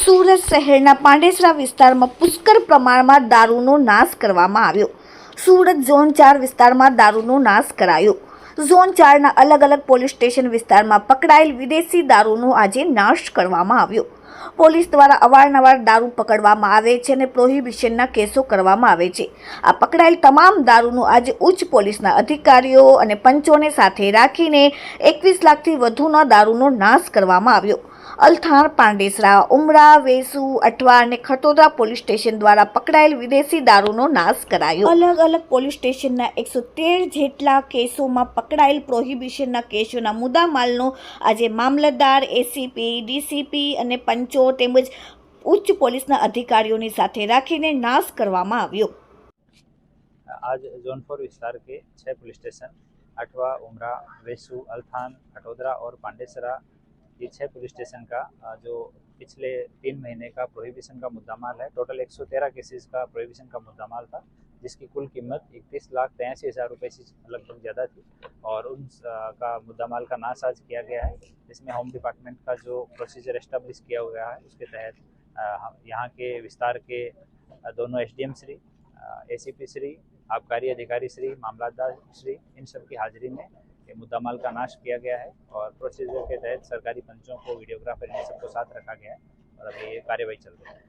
સુરત શહેરના પાંડેસરા વિસ્તારમાં પુષ્કળ પ્રમાણમાં દારૂનો નાશ કરવામાં આવ્યો। સુરત ઝોન 4 વિસ્તારમાં દારૂનો નાશ કરાયો। ઝોન 4ના અલગ અલગ પોલીસ સ્ટેશન વિસ્તારમાં પકડાયેલ વિદેશી દારૂનો આજે નાશ કરવામાં આવ્યો। પોલીસ દ્વારા અવારનવાર દારૂ પકડવામાં આવે છે અને પ્રોહિબિશનના કેસો કરવામાં આવે છે। આ પકડાયેલ તમામ દારૂનો આજે ઉચ્ચ પોલીસના અધિકારીઓ અને પંચોને સાથે રાખીને 21 લાખથી વધુના દારૂનો નાશ કરવામાં આવ્યો। અલથાણ, પાંડેસરા, ઉમરા, વેસુ, અઠવા અને ખટોદરા પોલીસ સ્ટેશન દ્વારા પકડાયેલ વિદેશી દારૂનો નાશ કરાયો। અલગ અલગ પોલીસ સ્ટેશનના 113 જેટલા કેસોમાં પકડાયેલ પ્રોહિબિશનના કેસોના મુદ્દામાલનો આજે મામલતદાર, એસીપી, ડીસીપી અને પંચો તેમજ ઉચ્ચ પોલીસના અધિકારીઓની સાથે રાખીને નાશ કરવામાં આવ્યો। आज जोन 4 विस्तार के 6 पुलिस स्टेशन अठवा, उमरा, वेसु, अल्थान, खटोदरा और पांडेसरा, ये 6 पुलिस स्टेशन का जो पिछले 3 महीने का प्रोहिबिशन का मुद्दामाल है। टोटल 113 केसेस का प्रोहिबिशन का मुद्दामाल था, जिसकी कुल कीमत 31,83,000 रुपये से लगभग ज़्यादा थी और उन का मुद्दामाल का नाश आज किया गया है। इसमें होम डिपार्टमेंट का जो प्रोसीजर एस्टेब्लिश किया हुआ है उसके तहत यहाँ के विस्तार के दोनों एसडीएम श्री, एसीपी श्री, आबकारी अधिकारी श्री, मामलतदार श्री, इन सब की हाजिरी में ये मुद्दामाल का नाश किया गया है और प्रोसीजर के तहत सरकारी पंचों को, वीडियोग्राफर इन सबको साथ रखा गया है और अभी ये कार्यवाही चल रही है।